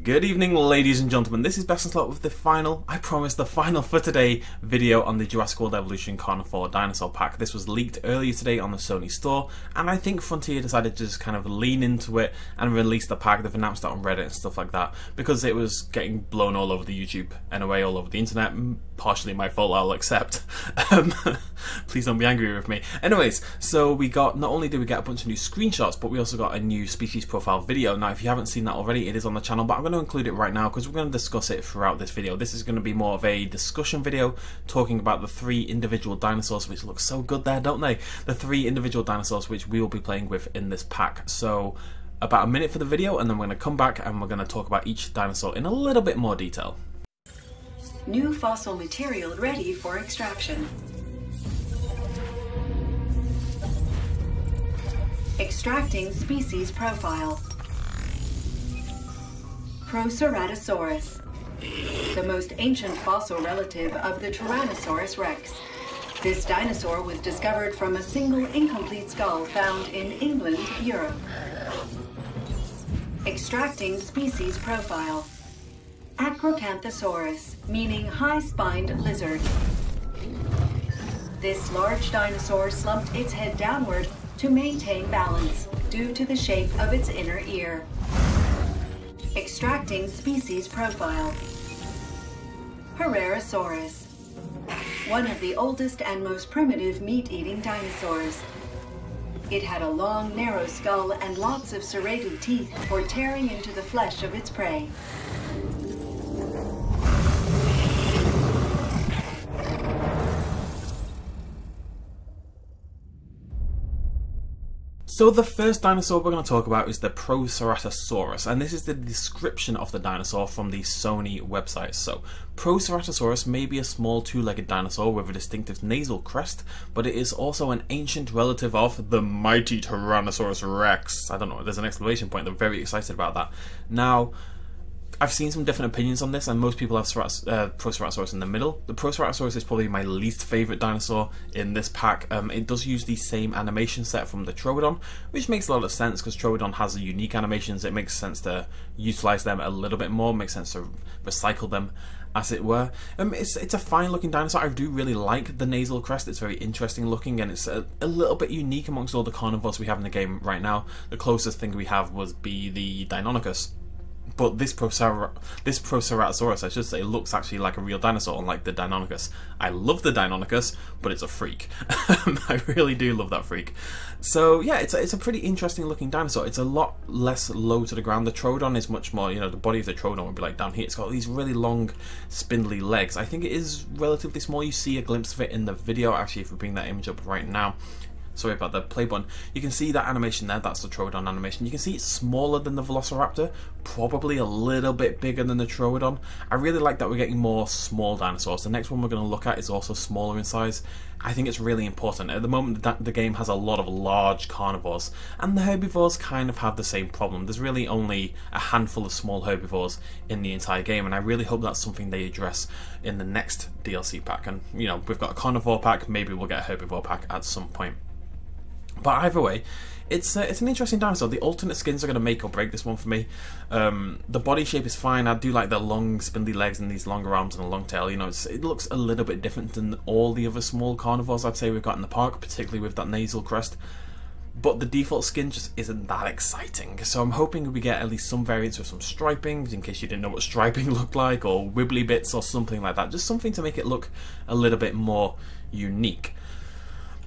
Good evening, ladies and gentlemen. This is BestInSlot with the final, I promise, the final for today video on the Jurassic World Evolution Carnivore Dinosaur Pack. This was leaked earlier today on the Sony store, and I think Frontier decided to just kind of lean into it and release the pack. They've announced it on Reddit and stuff like that because it was getting blown all over the YouTube anyway, all over the internet. Partially my fault, I'll accept. Please don't be angry with me. Anyways, so we got, not only did we get a bunch of new screenshots, but we also got a new species profile video. Now, if you haven't seen that already, it is on the channel, but I'm going to include it right now because we're going to discuss it throughout this video. This is going to be more of a discussion video talking about the three individual dinosaurs, which look so good there, don't they? The three individual dinosaurs which we will be playing with in this pack. So about a minute for the video, and then we're going to come back and we're going to talk about each dinosaur in a little bit more detail. New fossil material ready for extraction. Extracting species profile. Proceratosaurus, the most ancient fossil relative of the Tyrannosaurus rex. This dinosaur was discovered from a single incomplete skull found in England, Europe. Extracting species profile. Acrocanthosaurus, meaning high-spined lizard. This large dinosaur slumped its head downward to maintain balance due to the shape of its inner ear. Extracting species profile. Herrerasaurus, one of the oldest and most primitive meat-eating dinosaurs. It had a long, narrow skull and lots of serrated teeth for tearing into the flesh of its prey. So the first dinosaur we're going to talk about is the Proceratosaurus, and this is the description of the dinosaur from the Sony website. So, Proceratosaurus may be a small two-legged dinosaur with a distinctive nasal crest, but it is also an ancient relative of the mighty Tyrannosaurus rex. I don't know, there's an exclamation point, they're very excited about that. Now, I've seen some different opinions on this, and most people have Proceratosaurus in the middle. The Proceratosaurus is probably my least favourite dinosaur in this pack. It does use the same animation set from the Troodon, which makes a lot of sense because Troodon has unique animations. It makes sense to utilise them a little bit more, makes sense to recycle them, as it were. It's a fine looking dinosaur. I do really like the nasal crest. It's very interesting looking, and it's a little bit unique amongst all the carnivores we have in the game right now. The closest thing we have would be the Deinonychus. But this Proceratosaurus, I should say, looks actually like a real dinosaur, unlike the Deinonychus. I love the Deinonychus, but it's a freak. I really do love that freak. So yeah, it's a pretty interesting looking dinosaur. It's a lot less low to the ground. The Troodon is much more, you know, the body of the Troodon would be like down here. It's got these really long, spindly legs. I think it is relatively small. You see a glimpse of it in the video, actually, if we bring that image up right now. Sorry about the play button. You can see that animation there, that's the Troodon animation. You can see it's smaller than the Velociraptor, probably a little bit bigger than the Troodon. I really like that we're getting more small dinosaurs. The next one we're going to look at is also smaller in size. I think it's really important. At the moment, the game has a lot of large carnivores, and the herbivores kind of have the same problem. There's really only a handful of small herbivores in the entire game, and I really hope that's something they address in the next DLC pack. And, you know, we've got a carnivore pack, maybe we'll get a herbivore pack at some point. But either way, it's an interesting dinosaur. The alternate skins are going to make or break this one for me. The body shape is fine. I do like the long spindly legs and these longer arms and a long tail. You know, it looks a little bit different than all the other small carnivores I'd say we've got in the park, particularly with that nasal crest. But the default skin just isn't that exciting. So I'm hoping we get at least some variants with some striping, in case you didn't know what striping looked like, or wibbly bits or something like that. Just something to make it look a little bit more unique.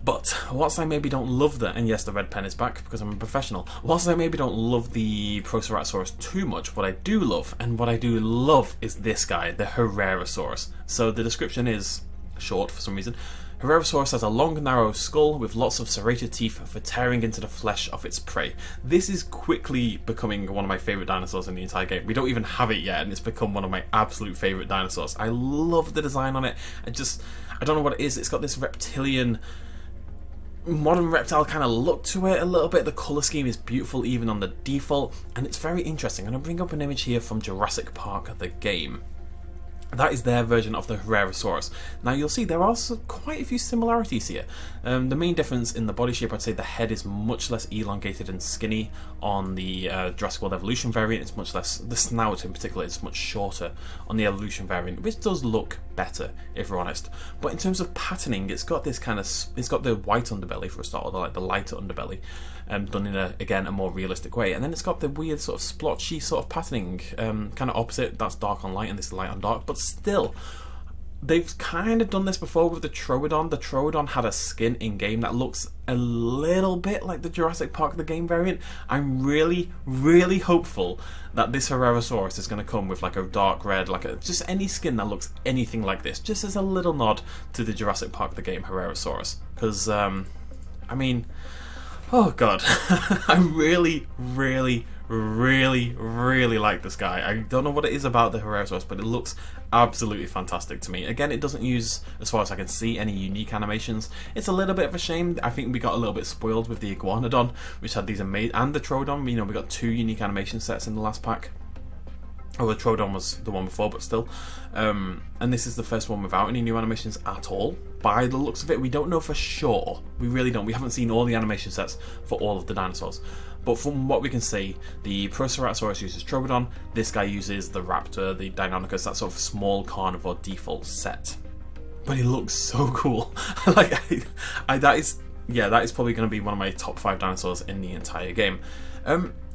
But whilst I maybe don't love the, and yes, the red pen is back because I'm a professional, whilst I maybe don't love the Proceratosaurus too much, what I do love, and what I do love, is this guy, the Herrerasaurus. So the description is short for some reason. Herrerasaurus has a long, narrow skull with lots of serrated teeth for tearing into the flesh of its prey. This is quickly becoming one of my favourite dinosaurs in the entire game. We don't even have it yet, and it's become one of my absolute favourite dinosaurs. I love the design on it. I don't know what it is. It's got this reptilian, modern reptile kind of look to it a little bit. The colour scheme is beautiful even on the default, and it's very interesting. I'm going to bring up an image here from Jurassic Park, the game. That is their version of the Herrerasaurus. Now you'll see there are quite a few similarities here. The main difference in the body shape, I'd say the head is much less elongated and skinny on the Jurassic World Evolution variant. It's much less, the snout in particular is much shorter on the Evolution variant, which does look better if we're honest. But in terms of patterning, it's got this kind of, it's got the white underbelly for a start, or like the lighter underbelly, done in a more realistic way. And then it's got the weird sort of splotchy sort of patterning, kind of opposite. That's dark on light and this is light on dark, but still, they've kind of done this before with the Troodon. The Troodon had a skin in game that looks a little bit like the Jurassic Park the game variant. I'm really, really hopeful that this Herrerasaurus is going to come with like a dark red, like just any skin that looks anything like this, just as a little nod to the Jurassic Park the game Herrerasaurus. Because, I mean, oh god, I really, really, really, really like this guy. I don't know what it is about the Herrerasaurus, but it looks absolutely fantastic to me. Again, it doesn't use, as far as I can see, any unique animations. It's a little bit of a shame. I think we got a little bit spoiled with the Iguanodon, which had these amazing, and the Troodon. You know, we got 2 unique animation sets in the last pack. Oh, the Troodon was the one before, but still. And this is the first one without any new animations at all. By the looks of it, we don't know for sure. We really don't. We haven't seen all the animation sets for all of the dinosaurs. But from what we can see, the Proceratosaurus uses Troodon. This guy uses the Raptor, the Deinonychus, that sort of small carnivore default set. But he looks so cool. Like, that is probably going to be one of my top 5 dinosaurs in the entire game.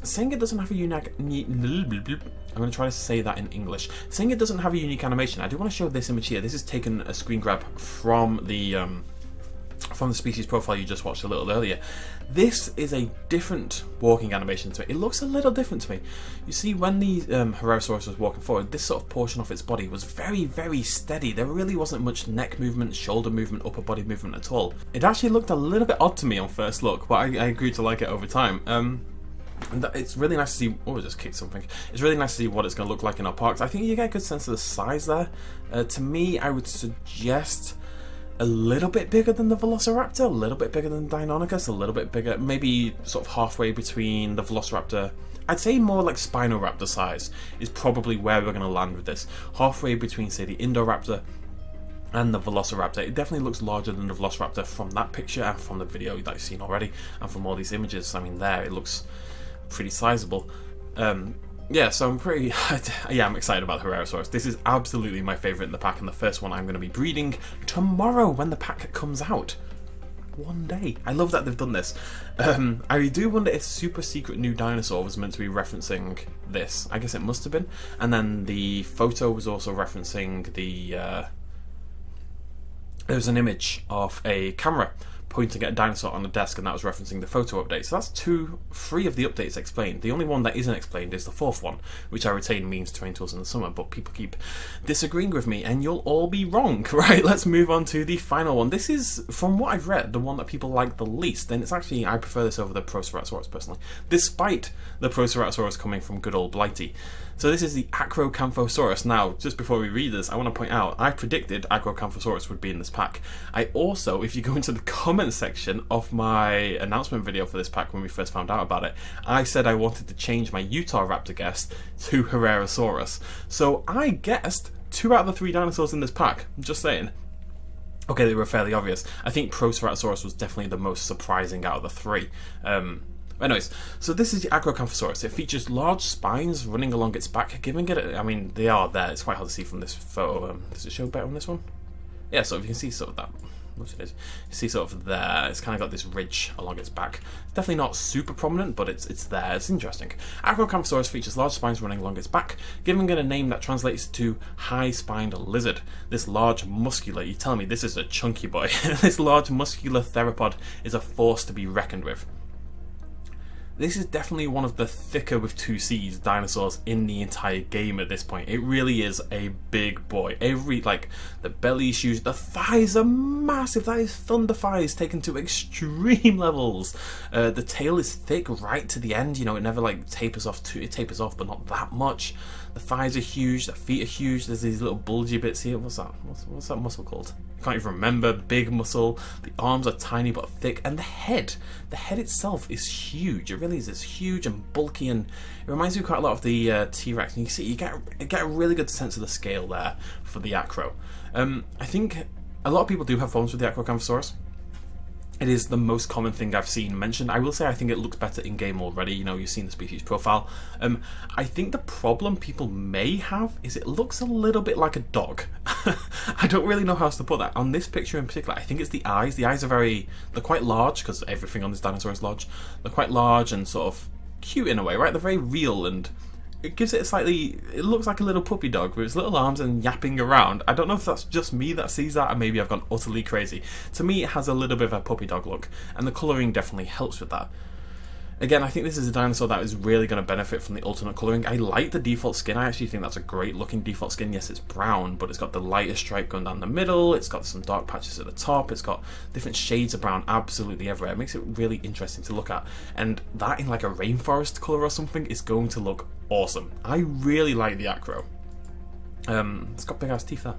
Saying it doesn't have a unique... I'm going to try to say that in English. Saying it doesn't have a unique animation, I do want to show this image here. This is taken a screen grab from the species profile you just watched a little earlier. This is a different walking animation to me. It looks a little different to me. You see, when the Herrerasaurus was walking forward, this sort of portion of its body was very, very steady. There really wasn't much neck movement, shoulder movement, upper body movement at all. It actually looked a little bit odd to me on first look, but I agreed to like it over time. And it's really nice to see. Oh, I just kicked something. It's really nice to see what it's going to look like in our parks. I think you get a good sense of the size there. To me, I would suggest a little bit bigger than the Velociraptor, a little bit bigger than Deinonychus, a little bit bigger, maybe sort of halfway between the Velociraptor. I'd say more like Spinoraptor size is probably where we're going to land with this. Halfway between, say, the Indoraptor and the Velociraptor. It definitely looks larger than the Velociraptor from that picture and from the video that you've seen already, and from all these images. I mean, there it looks pretty sizable. Yeah, so I'm pretty... yeah, I'm excited about the Herrerasaurus. This is absolutely my favourite in the pack, and the first one I'm going to be breeding tomorrow when the pack comes out. One day. I love that they've done this. I do wonder if Super Secret New Dinosaur was meant to be referencing this. I guess it must have been. And then the photo was also referencing the... there was an image of a camera pointing at a dinosaur on the desk, and that was referencing the photo update. So that's 3 of the updates explained. The only one that isn't explained is the 4th one, which I retain means terrain tools in the summer, but people keep disagreeing with me, and you'll all be wrong. Right, let's move on to the final one. This is, from what I've read, the one that people like the least, and it's actually, I prefer this over the Proceratosaurus personally, despite the Proceratosaurus coming from good old Blighty. So this is the Acrocanthosaurus. Now, just before we read this, I want to point out, I predicted Acrocanthosaurus would be in this pack. I also, if you go into the comment section of my announcement video for this pack when we first found out about it, I said I wanted to change my Utahraptor guess to Herrerasaurus. So I guessed 2 out of the 3 dinosaurs in this pack. I'm just saying. Okay, they were fairly obvious. I think Proceratosaurus was definitely the most surprising out of the 3. Anyways, so this is the Acrocanthosaurus. It features large spines running along its back, giving it, I mean, they are there. It's quite hard to see from this photo. Does it show better on this one? Yeah, so you can see sort of that. What it is. You see sort of there, it's kind of got this ridge along its back. It's definitely not super prominent, but it's there. It's interesting. Acrocanthosaurus features large spines running along its back, giving it a name that translates to high-spined lizard. This large muscular, you tell me this is a chunky boy, this large muscular theropod is a force to be reckoned with. This is definitely one of the thicker with 2 C's dinosaurs in the entire game at this point. It really is a big boy. Like, the belly issues, the thighs are massive. That is thunder thighs taken to extreme levels. The tail is thick right to the end. You know, it never like tapers off. It tapers off, but not that much. The thighs are huge. The feet are huge. There's these little bulgy bits here. What's that? What's that muscle called? I can't even remember. Big muscle. The arms are tiny but thick, and the head itself is huge. It really is. It's huge and bulky, and it reminds me quite a lot of the T-Rex. And you see, you get a really good sense of the scale there for the Acro. I think a lot of people do have problems with the Acrocanthosaurus. It is the most common thing I've seen mentioned. I will say I think it looks better in game already. You know, you've seen the species profile. I think the problem people may have is it looks a little bit like a dog. I don't really know how else to put that. On this picture in particular, I think it's the eyes. The eyes are they're quite large, because everything on this dinosaur is large. They're quite large and sort of cute in a way, right? They're very real, and it gives it it looks like a little puppy dog with its little arms and yapping around. I don't know if that's just me that sees that, or maybe I've gone utterly crazy. To me, it has a little bit of a puppy dog look, and the colouring definitely helps with that. Again, I think this is a dinosaur that is really going to benefit from the alternate colouring. I like the default skin. I actually think that's a great looking default skin. Yes, it's brown, but it's got the lighter stripe going down the middle. It's got some dark patches at the top. It's got different shades of brown absolutely everywhere. It makes it really interesting to look at. And that in like a rainforest colour or something is going to look awesome. I really like the Acro. It's got big ass teeth there.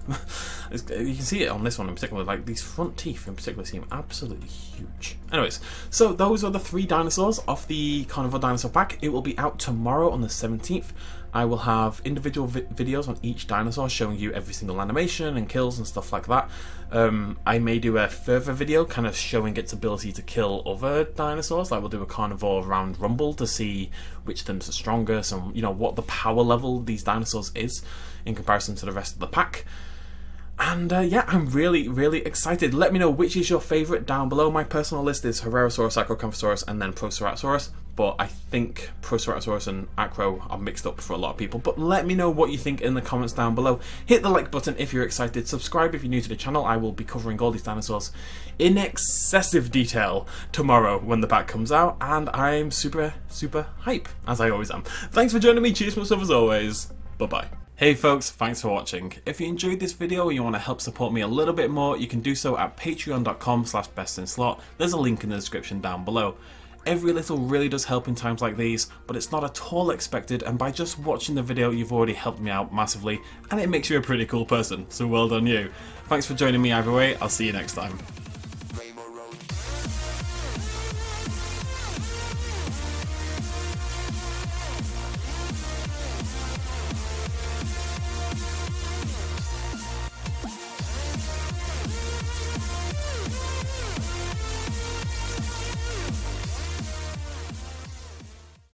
You can see it on this one in particular, like these front teeth in particular seem absolutely huge. Anyways, so those are the 3 dinosaurs off the Carnivore Dinosaur Pack. It will be out tomorrow on the 17th. I will have individual videos on each dinosaur showing you every single animation and kills and stuff like that. I may do a further video kind of showing its ability to kill other dinosaurs, like we'll do a carnivore round rumble to see which of them are strongest and, you know, what the power level these dinosaurs is in comparison to the rest of the pack. And yeah, I'm really, really excited. Let me know which is your favourite down below. My personal list is Herrerasaurus, Acrocanthosaurus, and then Proceratosaurus. But I think Proceratosaurus and Acro are mixed up for a lot of people. But let me know what you think in the comments down below. Hit the like button if you're excited. Subscribe if you're new to the channel. I will be covering all these dinosaurs in excessive detail tomorrow when the pack comes out. And I'm super, super hype, as I always am. Thanks for joining me. Cheers, my stuff as always. Bye-bye. Hey folks, thanks for watching. If you enjoyed this video and you want to help support me a little bit more, you can do so at patreon.com/bestinslot. There's a link in the description down below. Every little really does help in times like these, but it's not at all expected, and by just watching the video you've already helped me out massively, and it makes you a pretty cool person, so well done you. Thanks for joining me either way, I'll see you next time.